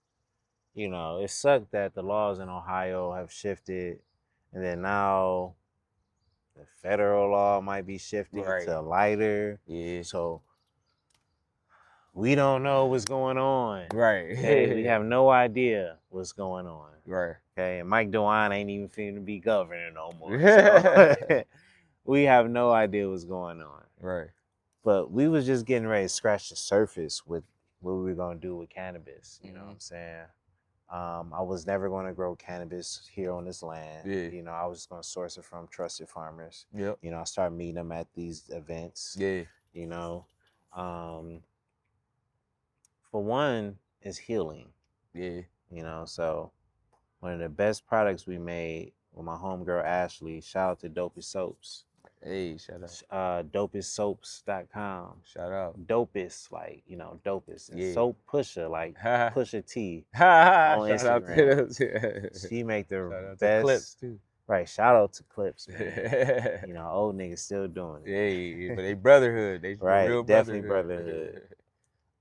it sucked that the laws in Ohio have shifted, and then now the federal law might be shifting to lighter. Yeah. So we don't know what's going on. Right. Okay? We have no idea what's going on. Right. Okay. And Mike DeWine ain't even finna be governor no more. So we have no idea what's going on. Right. But we was just getting ready to scratch the surface with what we were gonna do with cannabis. You know what I'm saying? I was never going to grow cannabis here on this land. Yeah. You know, I was just going to source it from trusted farmers. Yep. You know, I started meeting them at these events. Yeah. You know, for one, is healing. Yeah. You know, so one of the best products we made with my homegirl Ashley. Shout out to Dopest Soaps. Hey, shout out. Dopestsoaps.com. Shout out. Dopest, like, you know, dopest. And Yeah. Soap Pusher, like Pusha T. Shout Instagram. out to those. She make the Shout out best. to Clips too. Right, shout out to Clips, man. You know, old niggas still doing it. Yeah, but they brotherhood. They right, real definitely brotherhood.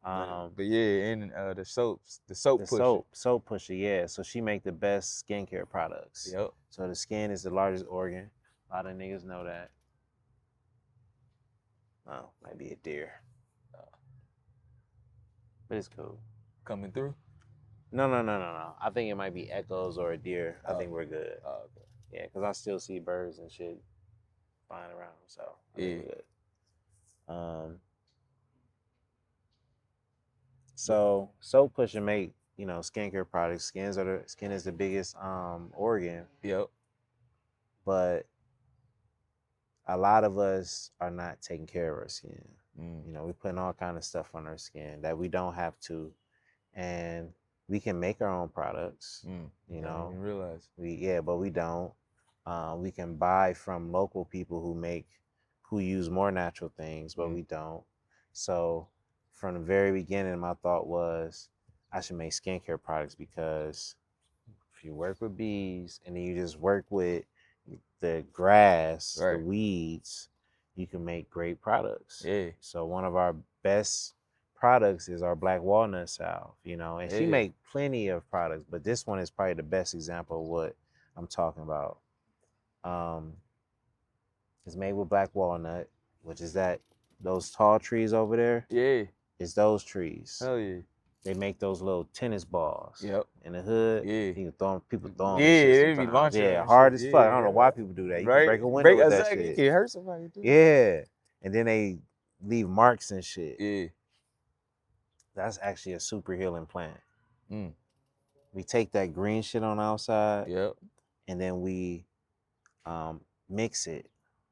But yeah, and the soaps, the soap pusher. Soap Pusher, yeah. So she make the best skincare products. Yep. So the skin is the largest organ. A lot of niggas know that. Oh, might be a deer. But it's cool. Coming through? No. I think it might be echoes or a deer. I think we're good. Oh, okay. Yeah, because I still see birds and shit flying around. So I think we're good. So Soap Pusher make, you know, skincare products. Skin is the biggest organ. Yep. But a lot of us are not taking care of our skin. You know, we're putting all kind of stuff on our skin that we don't have to. And we can make our own products. You know. I didn't realize. But we don't. We can buy from local people who use more natural things, but we don't. So from the very beginning, my thought was I should make skincare products, because if you work with bees and then you just work with the grass, the weeds, you can make great products. Yeah. So one of our best products is our black walnut salve, you know, and she make plenty of products, but this one is probably the best example of what I'm talking about. It's made with black walnut, which is those tall trees over there. Yeah. It's those trees. Hell yeah. They make those little tennis balls. Yep. In the hood. Yeah. You can people throw them. Yeah, they be launching. Yeah, hard as fuck. I don't know why people do that. You can break a window with that shit. You can hurt somebody too. Yeah. And then they leave marks and shit. Yeah. That's actually a super healing plant. We take that green shit on the outside. Yep. And then we mix it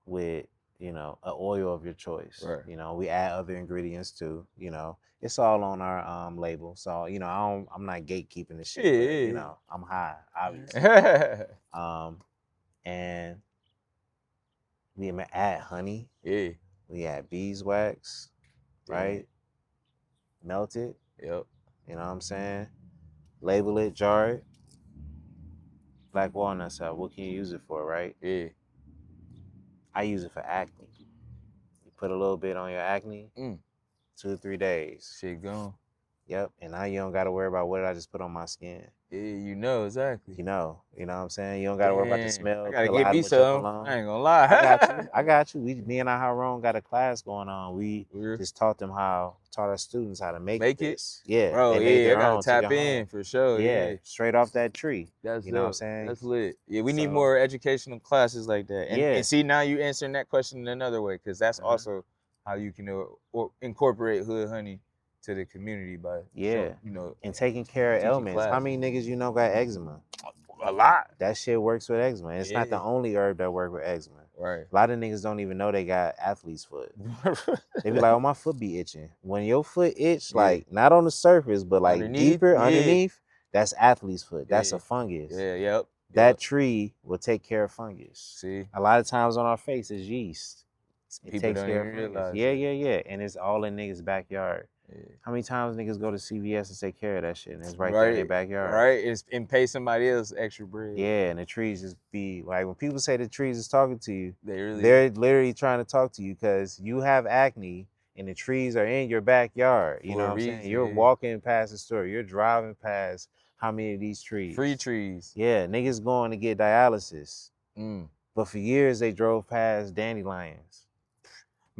with, you know, an oil of your choice. Right. You know, we add other ingredients too. You know, it's all on our label. So, you know, I'm not gatekeeping the shit. Yeah, but, you know, I'm high, obviously. And we add honey. Yeah. We add beeswax, right? Melt it. Yep. You know what I'm saying? Label it, jar it. Black walnut salve. What can you use it for, right? Yeah. I use it for acne. You put a little bit on your acne, 2 to 3 days. Shit gone. Yep. And now you don't got to worry about what did I just put on my skin. Yeah, you know exactly. You know what I'm saying? You don't got to worry about the smell. I gotta get me some. I ain't gonna lie. I got you. Me and Haron got a class going on. We just taught our students how to make this. Yeah. Bro, I gotta tap in for sure. Yeah. Straight off that tree. That's you know what I'm saying? That's lit. Yeah, we need more educational classes like that. And see, now you answering that question in another way, because that's also how you can incorporate hood honey to the community by you know, and taking care of ailments. Class. How many niggas you know got eczema? A lot. That shit works with eczema. It's not the only herb that work with eczema. Right. A lot of niggas don't even know they got athlete's foot. They be like, "Oh, my foot be itching." When your foot itch, like not on the surface, but like deeper underneath, that's athlete's foot. That's a fungus. Yeah. Yep. That tree will take care of fungus. See, a lot of times on our face is yeast. It People takes don't care even of fungus. realize. Yeah. And it's all in niggas' backyard. Yeah. How many times niggas go to CVS and take care of that shit, and it's right there in their backyard? Right, and pay somebody else extra bread. Yeah, and the trees just be like, when people say the trees is talking to you, they're literally trying to talk to you because you have acne and the trees are in your backyard. You know what I'm saying? You're walking past the store, you're driving past how many of these trees? Free trees. Yeah, niggas going to get dialysis. But for years they drove past dandelions.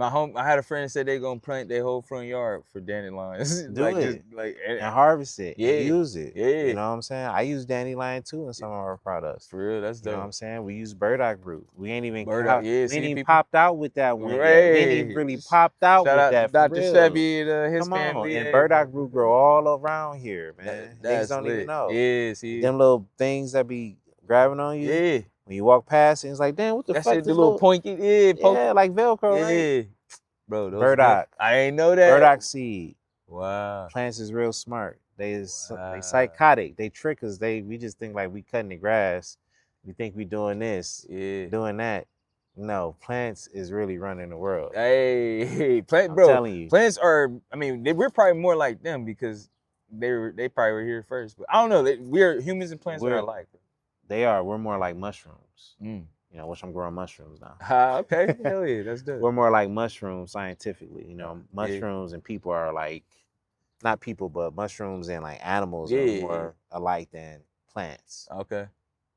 I had a friend that said they gonna plant their whole front yard for dandelions. Do like, it. Just, like, and harvest it. Yeah. And use it. Yeah. You know what I'm saying? I use dandelion too in some of our products. For real, that's dope. You know what I'm saying? We use burdock root. We ain't even People popped out with that one yet. We ain't even really popped out with that. Shout out Dr. Chevy and his family. And burdock root grow all around here, man. Niggas don't even know. Yeah, see. Them little things that be grabbing on you. Yeah. When you walk past it, it's like, damn, what the fuck? That's the little pointy. Yeah, like Velcro, right? Bro, those burdock. I ain't know that. Burdock seed. Wow. Plants is real smart. They psychotic. They trick us. We just think like we cutting the grass. We think we doing this, doing that. No, plants is really running the world. Hey, I'm telling you. Plants are. I mean, we're probably more like them because they probably were here first. But I don't know. We're humans and plants are alike. They are. We're more like mushrooms. You know, which I'm growing mushrooms now. Okay, hell yeah, that's good. We're more like mushrooms scientifically. You know, mushrooms and people are like, not people, but mushrooms and like animals are more alike than plants. Okay.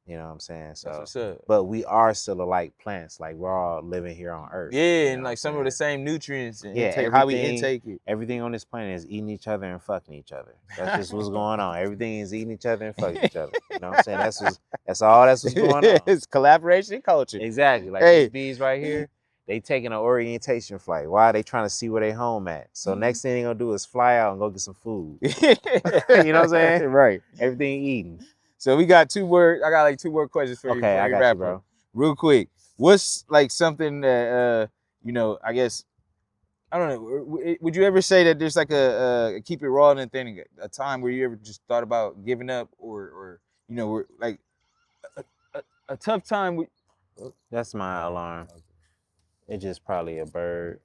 You know what I'm saying? So, that's what's up. But we are still alike plants. Like we're all living here on Earth. Yeah, and like some of the same nutrients and how we intake it. Everything on this planet is eating each other and fucking each other. That's just what's going on. Everything is eating each other and fucking each other. You know what I'm saying? That's what's going on. It's collaboration and culture. Exactly. Like these bees right here, they taking an orientation flight. Why? They trying to see where they home at. So next thing they gonna do is fly out and go get some food. You know what I'm saying? Right. Everything eating. So we got two more. I got like two more questions for you. Okay, I got you, bro. Real quick, what's like something that I guess I don't know. Would you ever say that there's like a keep it raw and thing, a time where you ever just thought about giving up, or like a tough time? That's my alarm. It's just probably a bird.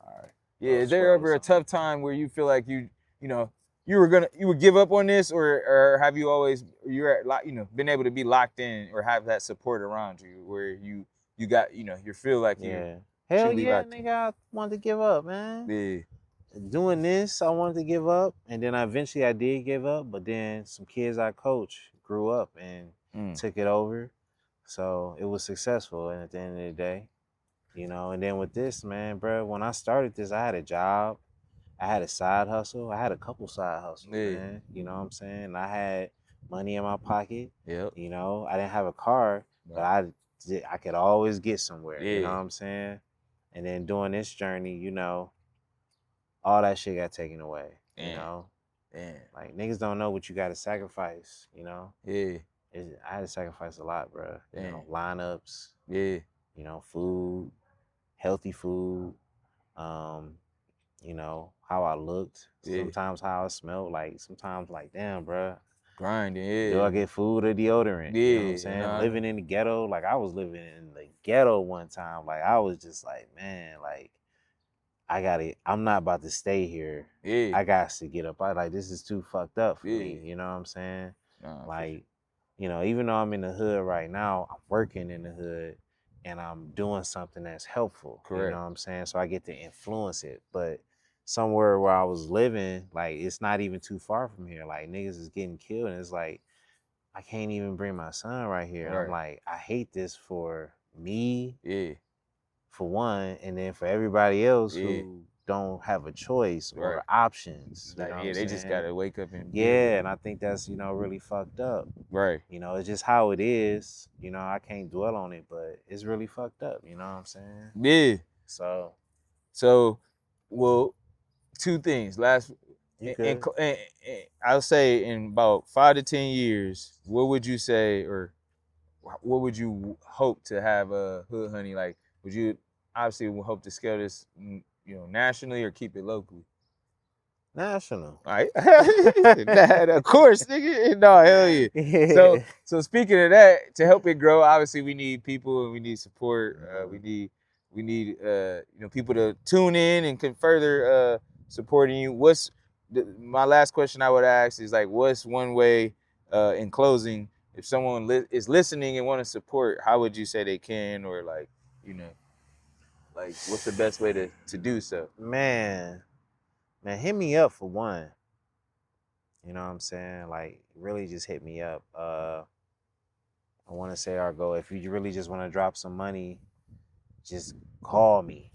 All right. Yeah. Is there ever a tough time where you feel like you would give up on this, or have you always been able to be locked in or have that support around you where you got you feel like you hell yeah, nigga, I wanted to give up, man. Yeah. Doing this, I wanted to give up, and then eventually I did give up, but then some kids I coach grew up and took it over, so it was successful. And at the end of the day, and then with this, man, bro, when I started this, I had a job. I had a side hustle. I had a couple side hustles, man. You know what I'm saying? I had money in my pocket. Yep. I didn't have a car, but I could always get somewhere. Yeah. You know what I'm saying? And then doing this journey, all that shit got taken away. Damn. Like niggas don't know what you got to sacrifice. Yeah. I had to sacrifice a lot, bro. Lineups. Yeah. Food, healthy food. How I looked, sometimes how I smelled, like sometimes like, damn, bro. Grinding, Do I get food or deodorant? Yeah. You know what I'm saying? Living in the ghetto, like I was living in the ghetto one time. Like I was just like, man, like I'm not about to stay here. Yeah. I got to get up. This is too fucked up for me. You know what I'm saying? Even though I'm in the hood right now, I'm working in the hood. And I'm doing something that's helpful. Correct. You know what I'm saying? So I get to influence it. But somewhere where I was living, like it's not even too far from here. Like niggas is getting killed, and it's like I can't even bring my son right here. Right. I'm like, I hate this for me, for one, and then for everybody else who don't have a choice or options. They just gotta wake up and and I think that's really fucked up. Right. It's just how it is. I can't dwell on it, but it's really fucked up. You know what I'm saying? Yeah. So, well, two things. I'll say in about 5 to 10 years, what would you say, or what would you hope to have a Hood Honey? Like, would you obviously hope to scale this, nationally or keep it locally? National. All right. Of course, nigga. No, hell yeah. So speaking of that, to help it grow, obviously we need people and we need support. We need people to tune in and can further supporting you. My last question I would ask is like, what's one way in closing, if someone is listening and want to support, how would you say they can, or like what's the best way to do so? Man, hit me up for one. You know what I'm saying? Like, really just hit me up. I want to say our goal, if you really just want to drop some money, just call me.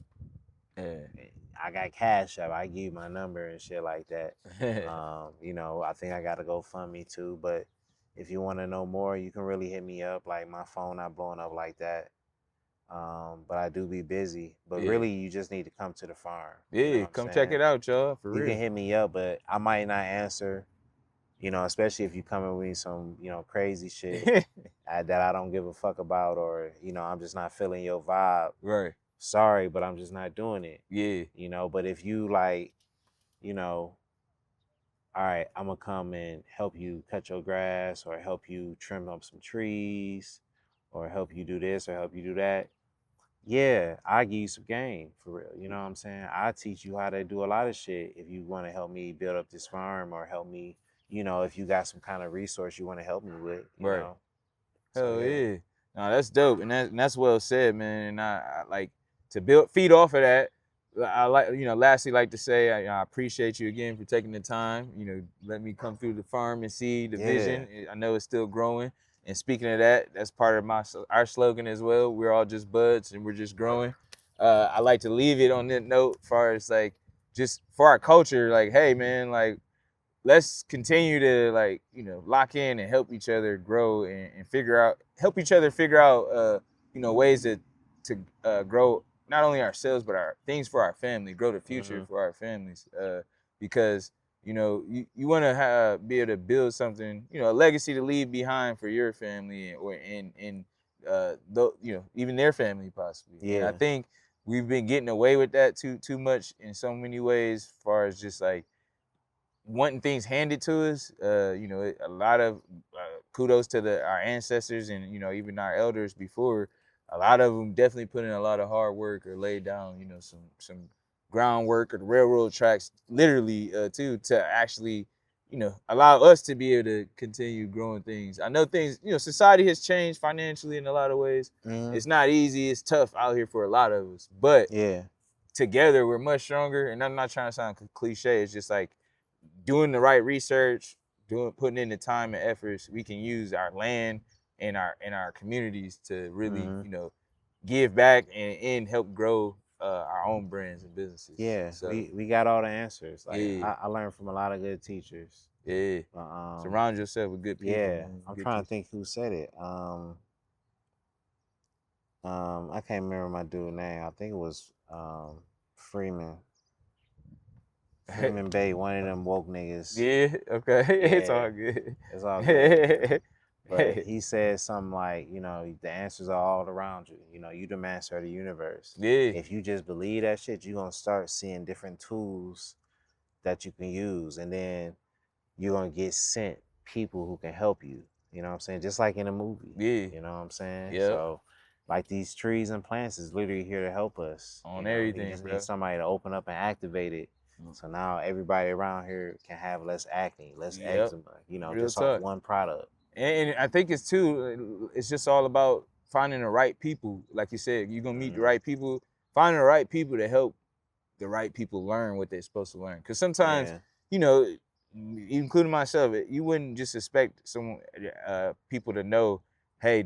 I got Cash App. I give you my number and shit like that. You know, I think I got to GoFundMe too. But if you want to know more, you can really hit me up. Like, my phone not blowing up like that. But I do be busy. But really, you just need to come to the farm. Yeah, you know come check it out, y'all. For real. You can hit me up, but I might not answer. You know, especially if you come with some, you know, crazy shit that I don't give a fuck about, or, you know, I'm just not feeling your vibe. Right. Sorry, but I'm just not doing it. Yeah. You know, but if you like, you know, all right, I'm gonna come and help you cut your grass, or help you trim up some trees, or help you do this, or help you do that. Yeah, I give you some game for real. You know what I'm saying? I teach you how to do a lot of shit if you want to help me build up this farm, or help me, you know, if you got some kind of resource you want to help me with, you know. Hell yeah. No, that's dope. And that's well said, man. And I like to feed off of that. I like, you know, lastly, like to say, I appreciate you again for taking the time, you know, let me come through the farm and see the vision. I know it's still growing. And speaking of that, that's part of our slogan as well. We're all just buds and we're just growing. I like to leave it on that note, as far as like, just for our culture, like, hey man, like, let's continue to, like, you know, lock in and help each other grow and help each other figure out, you know, ways to grow not only ourselves, but our things for our family, grow the future for our families. Because, you know, you want to be able to build something, you know, a legacy to leave behind for your family, or you know, even their family possibly. Yeah. And I think we've been getting away with that too much in so many ways, as far as just like wanting things handed to us. You know, a lot of kudos to our ancestors, and, you know, even our elders before. A lot of them definitely put in a lot of hard work, or laid down, you know, some groundwork, or the railroad tracks, literally, too, to actually, you know, allow us to be able to continue growing things. I know things, you know, society has changed financially in a lot of ways. It's not easy. It's tough out here for a lot of us. But together, we're much stronger. And I'm not trying to sound cliche. It's just like doing the right research, putting in the time and efforts. We can use our land and our communities to really, you know, give back and help grow our own brands and businesses. Yeah, so we got all the answers. Like, I learned from a lot of good teachers. Yeah. Surround yourself with good people. Yeah, I'm trying to think who said it. I can't remember my dude's name. I think it was Freeman. Freeman Bay, one of them woke niggas. Yeah, okay. Yeah. It's all good. It's all good. But he said something like, you know, the answers are all around you. You know, you the master of the universe. Yeah. If you just believe that shit, you're going to start seeing different tools that you can use. And then you're going to get sent people who can help you. You know what I'm saying? Just like in a movie. Yeah. You know what I'm saying? Yeah. So, like, these trees and plants is literally here to help us. On everything, we just need somebody to open up and activate it. So now everybody around here can have less acne, less eczema, you know, just off one product. And I think it's just all about finding the right people. Like you said, you're going to meet the right people, finding the right people to help the right people learn what they're supposed to learn. Because sometimes, you know, including myself, you wouldn't just expect people to know, hey,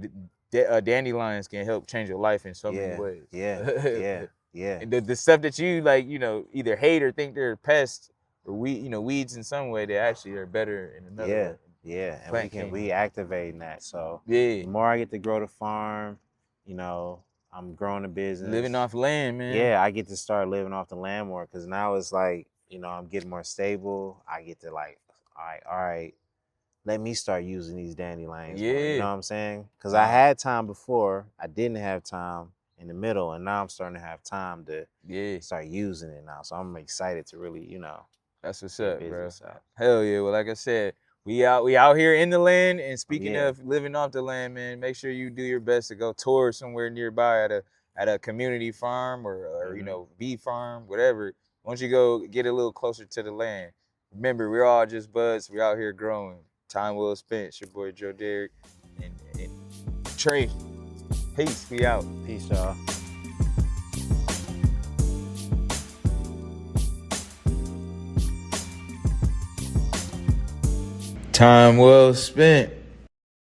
dandelions can help change your life in so many ways. Yeah. The stuff that you, like, you know, either hate or think they're pests or weeds in some way, they actually are better in another way. Yeah, and we can reactivate that. So the more I get to grow the farm, you know, I'm growing the business. Living off land, man. Yeah, I get to start living off the land more, because now it's like, you know, I'm getting more stable. I get to, like, all right, let me start using these dandelions. Yeah. More, you know what I'm saying? Because I had time before. I didn't have time in the middle, and now I'm starting to have time to start using it now. So I'm excited to really, you know. That's what's up, bro. Hell yeah. Well, like I said, we out here in the land. And speaking of living off the land, man, make sure you do your best to go tour somewhere nearby at a community farm or you know, bee farm, whatever. Once you go get a little closer to the land, remember, we're all just buds. We're out here growing. Time well spent. It's your boy Dro-Derick and Trey. Peace. We out. Peace, y'all. Time well spent.